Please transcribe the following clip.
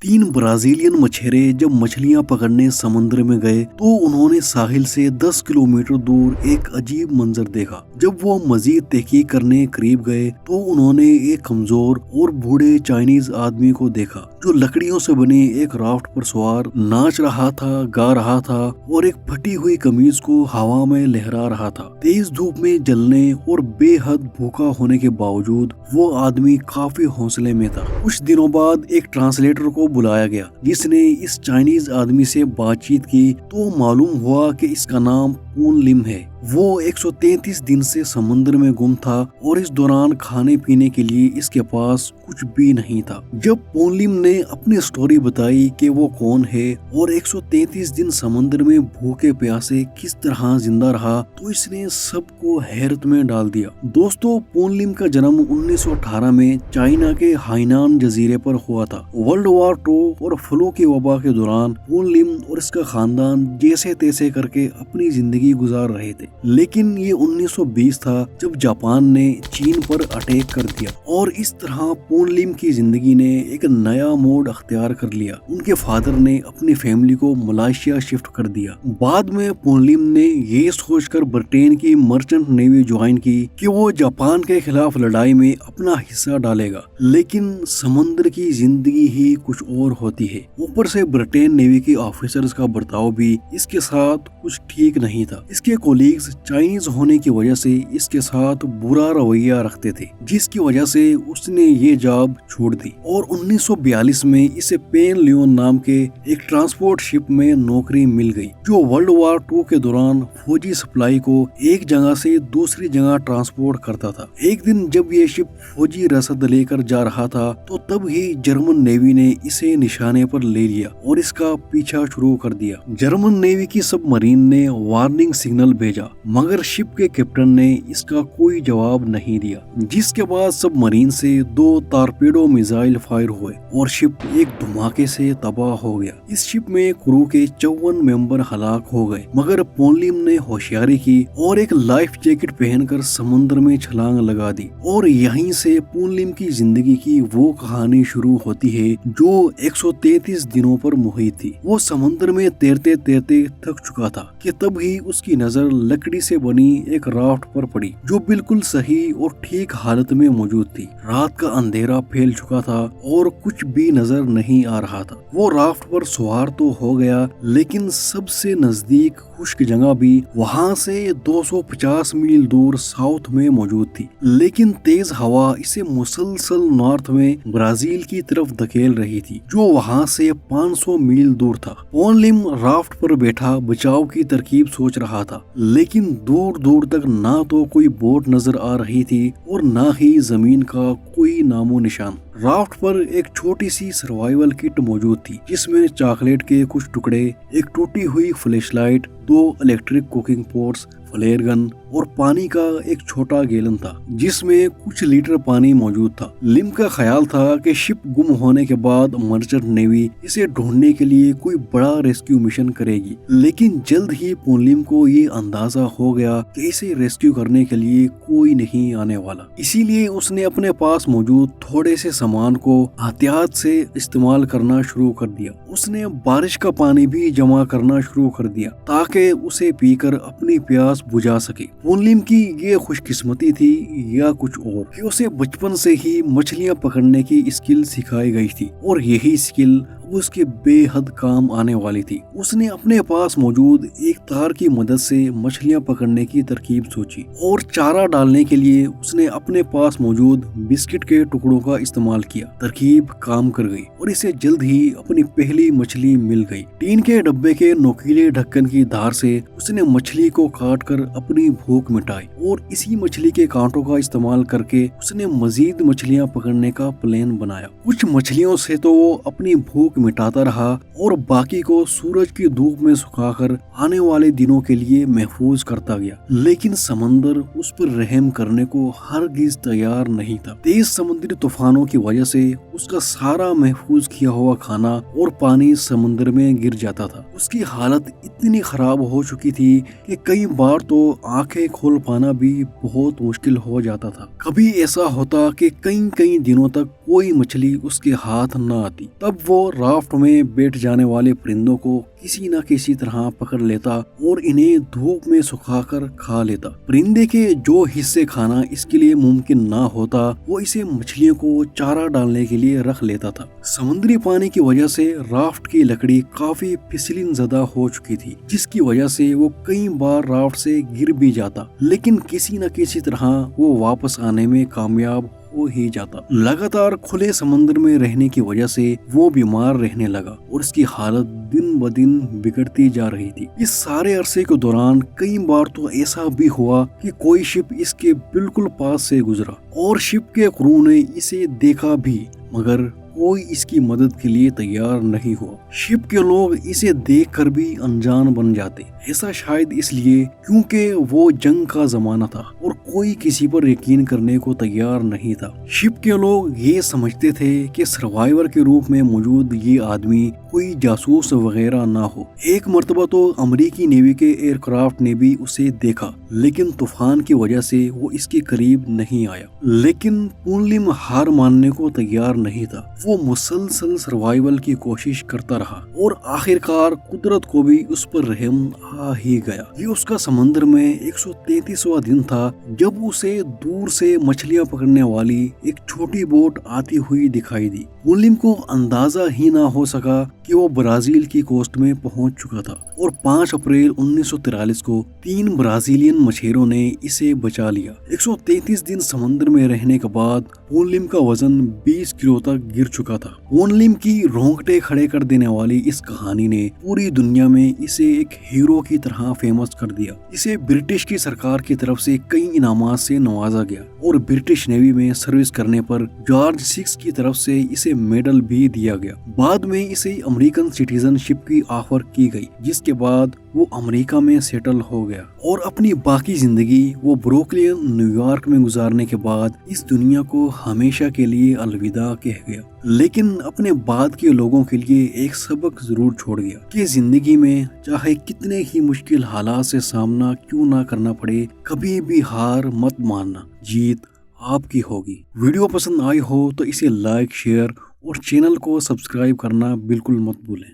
तीन ब्राजीलियन मछेरे जब मछलियां पकड़ने समुद्र में गए तो उन्होंने साहिल से 10 किलोमीटर दूर एक अजीब मंजर देखा। जब वो मजीद तहकीक करने करीब गए तो उन्होंने एक कमजोर और बूढ़े चाइनीज आदमी को देखा जो लकड़ियों से बने एक राफ्ट पर सवार नाच रहा था, गा रहा था और एक फटी हुई कमीज को हवा में लहरा रहा था। तेज धूप में जलने और बेहद भूखा होने के बावजूद वो आदमी काफी हौसले में था। कुछ दिनों बाद एक ट्रांसलेटर को बुलाया गया जिसने इस चाइनीज आदमी से बातचीत की तो मालूम हुआ कि इसका नाम पोन लिम है। वो 133 दिन से समुद्र में गुम था और इस दौरान खाने पीने के लिए इसके पास कुछ भी नहीं था। जब पोन लिम ने अपनी स्टोरी बताई कि वो कौन है और 133 दिन समुद्र में भूखे प्यासे किस तरह जिंदा रहा तो इसने सबको हैरत में डाल दिया। दोस्तों, पोन लिम का जन्म 1918 में चाइना के हाइनान जजीरे पर हुआ था। वर्ल्ड वॉर 2 और फ्लू की वबा के दौरान पोन लिम और इसका खानदान जैसे तैसे करके अपनी जिंदगी गुजार रहे थे, लेकिन ये 1920 था जब जापान ने चीन पर अटैक कर दिया और इस तरह पोन लिम की जिंदगी ने एक नया मोड़ अख्तियार कर लिया। उनके फादर ने अपनी फैमिली को मलेशिया शिफ्ट कर दिया। बाद में पोन लिम ने ये सोचकर ब्रिटेन की मर्चेंट नेवी ज्वाइन की कि वो जापान के खिलाफ लड़ाई में अपना हिस्सा डालेगा, लेकिन समुद्र की जिंदगी ही कुछ और होती है। ऊपर से ब्रिटेन नेवी के ऑफिसर्स का बर्ताव भी इसके साथ कुछ ठीक नहीं था। इसके कोलीग्स चाइनीज होने की वजह से इसके साथ बुरा रवैया रखते थे, जिसकी वजह से उसने ये जॉब छोड़ दी और 1942 में इसे पेन लियोन नाम के एक ट्रांसपोर्ट शिप में नौकरी मिल गई जो वर्ल्ड वॉर 2 के दौरान फौजी सप्लाई को एक जगह से दूसरी जगह ट्रांसपोर्ट करता था। एक दिन जब ये शिप फौजी रसद लेकर जा रहा था तो तब ही जर्मन नेवी ने इसे निशाने पर ले लिया और इसका पीछा शुरू कर दिया। जर्मन नेवी की सबमरीन ने वार्निंग सिग्नल भेजा, मगर शिप के कैप्टन ने इसका कोई जवाब नहीं दिया, जिसके बाद सबमरीन से 2 टॉर्पेडो मिसाइल फायर हुए और शिप एक धमाके से तबाह हो गया। इस शिप में क्रू के 54 मेंबर हलाक हो गए, मगर पोन लिम ने होशियारी की और एक लाइफ जैकेट पहनकर समुद्र में छलांग लगा दी और यहीं से पोन लिम की जिंदगी की वो कहानी शुरू होती है जो 133 दिनों पर मुहित थी। वो समुद्र में तैरते तैरते थक चुका था कि तब ही उसकी नजर लकड़ी से बनी एक राफ्ट पर पड़ी जो बिल्कुल सही और ठीक हालत में मौजूद थी। रात का अंधेरा फैल चुका था और कुछ भी नजर नहीं आ रहा था। वो राफ्ट पर सवार तो हो गया, लेकिन सबसे नजदीक खुश्क जगह भी वहां से 250 मील दूर साउथ में मौजूद थी, लेकिन तेज हवा इसे मुसलसल नॉर्थ में ब्राजील की तरफ धकेल रही थी जो वहां से 500 मील दूर था। पोन लिम राफ्ट पर बैठा बचाव की तरकीब सोच रहा था, लेकिन दूर दूर तक ना तो कोई बोट नजर आ रही थी और ना ही जमीन का कोई नामो निशान। राफ्ट पर एक छोटी सी सर्वाइवल किट मौजूद थी जिसमें चॉकलेट के कुछ टुकड़े, एक टूटी हुई flashlight, 2 electric cooking pots, flare gun और पानी का एक छोटा गैलन था जिसमें कुछ लीटर पानी मौजूद था। लिम का ख्याल था कि शिप गुम होने के बाद मर्चेंट नेवी इसे ढूंढने के लिए कोई बड़ा रेस्क्यू मिशन करेगी, लेकिन जल्द ही पोन लिम को ये अंदाजा हो गया कि इसे रेस्क्यू करने के लिए कोई नहीं आने वाला। इसीलिए उसने अपने पास मौजूद थोड़े से सामान को एहतियात से इस्तेमाल करना शुरू कर दिया। उसने बारिश का पानी भी जमा करना शुरू कर दिया ताकि उसे पीकर अपनी प्यास बुझा सके। पोन लिम की ये खुशकिस्मती थी या कुछ और कि उसे बचपन से ही मछलियां पकड़ने की स्किल सिखाई गई थी और यही स्किल उसके बेहद काम आने वाली थी। उसने अपने पास मौजूद एक तार की मदद से मछलियां पकड़ने की तरकीब सोची और चारा डालने के लिए उसने अपने पास मौजूद बिस्किट के टुकड़ों का इस्तेमाल किया। तरकीब काम कर गई और इसे जल्द ही अपनी पहली मछली मिल गई। टीन के डब्बे के नोकीले ढक्कन की धार से उसने मछली को काट कर अपनी भूख मिटाई और इसी मछली के कांटों का इस्तेमाल करके उसने मजीद मछलियां पकड़ने का प्लान बनाया। कुछ मछलियों से तो वो अपनी भूख मिटाता रहा और बाकी को सूरज की धूप में सुखाकर आने वाले दिनों के लिए महफूज करता गया, लेकिन समंदर उस पर रहम करने को हरगिज तैयार नहीं था। तेज समुद्री तूफानों की वजह से उसका सारा महफूज किया हुआ खाना और पानी समुद्र में गिर जाता था। उसकी हालत इतनी खराब हो चुकी थी कि कई बार तो आंखें खोल पाना भी बहुत मुश्किल हो जाता था। कभी ऐसा होता कि कई दिनों तक कोई मछली उसके हाथ न आती। तब वो رافٹ میں بیٹھ جانے والے پرندوں کو کسی نہ کسی طرح پکڑ لیتا اور انہیں دھوپ میں سکھا کر کھا لیتا۔ پرندے کے جو حصے کھانا اس کے لیے ممکن نہ ہوتا وہ اسے مچھلیوں کو چارہ ڈالنے کے لیے رکھ لیتا تھا۔ سمندری پانی کی وجہ سے رافٹ کی لکڑی کافی پھسلن زدہ ہو چکی تھی، جس کی وجہ سے وہ کئی بار رافٹ سے گر بھی جاتا، لیکن کسی نہ کسی طرح وہ واپس آنے میں کامیاب ہو ہی جاتا۔ لگاتار کھلے سمندر میں رہنے کی وجہ سے وہ بیمار رہنے لگا اور اس کی حالت دن بدن بگڑتی جا رہی تھی۔ اس سارے عرصے کے دوران کئی بار تو ایسا بھی ہوا کہ کوئی شپ اس کے بالکل پاس سے گزرا اور شپ کے کرو نے اسے دیکھا بھی، مگر کوئی اس کی مدد کے لیے تیار نہیں ہوا۔ شپ کے لوگ اسے دیکھ کر بھی انجان بن جاتے، ایسا شاید اس لیے کیونکہ وہ جنگ کا زمانہ تھا اور کوئی کسی پر یقین کرنے کو تیار نہیں تھا۔ شپ کے لوگ یہ سمجھتے تھے کہ سروائیور کے روپ میں موجود یہ آدمی کوئی جاسوس وغیرہ نہ ہو۔ ایک مرتبہ تو امریکی نیوی کے ایئر کرافٹ نے بھی اسے دیکھا، لیکن طوفان کی وجہ سے وہ اس کے قریب نہیں آیا۔ لیکن پونلم ہار ماننے کو تیار نہیں تھا، وہ مسلسل سروائیول کی کوشش کرتا رہا اور آخر کار قدرت کو بھی اس پر رحم آ ہی گیا۔ یہ اس کا سمندر میں 133واں دن تھا جب اسے دور سے مچھلیاں پکڑنے والی ایک چھوٹی بوٹ آتی ہوئی دکھائی دی۔ پونلم کو اندازہ ہی نہ ہو سکا کہ وہ برازیل کی کوسٹ میں پہنچ چکا تھا اور 5 اپریل 1943 کو 3 برازیلین مچھیروں نے اسے بچا لیا۔ 133 دن سمندر میں رہنے کے بعد پونلم کا وزن 20 کلو تک گر چکا تھا۔ پونلم کی رونگٹے کھڑے کر دینے والی اس کہانی نے پوری دنیا میں اسے ایک ہیرو کی طرح فیمس کر دیا۔ اسے برٹش کی سرکار کی طرف سے کئی انعامات سے نوازا گیا اور برٹش نیوی میں سروس کرنے پر جارج 6 کی طرف سے اسے میڈل بھی دیا گیا۔ بعد میں اسے امریکن سٹیزن شپ کی آفر کی گئی، جس کے بعد وہ امریکہ میں سیٹل ہو گیا اور اپنی باقی زندگی وہ بروکلن، نیو یارک میں گزارنے کے بعد اس دنیا کو ہمیشہ کے لیے الوداع کہہ گیا۔ لیکن اپنے بعد کے لوگوں کے لیے ایک سبق ضرور چھوڑ گیا کہ زندگی میں چاہے کتنے ہی مشکل حالات سے سامنا کیوں نہ کرنا پڑے، کبھی بھی ہار مت ماننا، جیت آپ کی ہوگی۔ ویڈیو پسند آئی ہو تو اسے لائک، شیئر اور چینل کو سبسکرائب کرنا بالکل مت بھولیں۔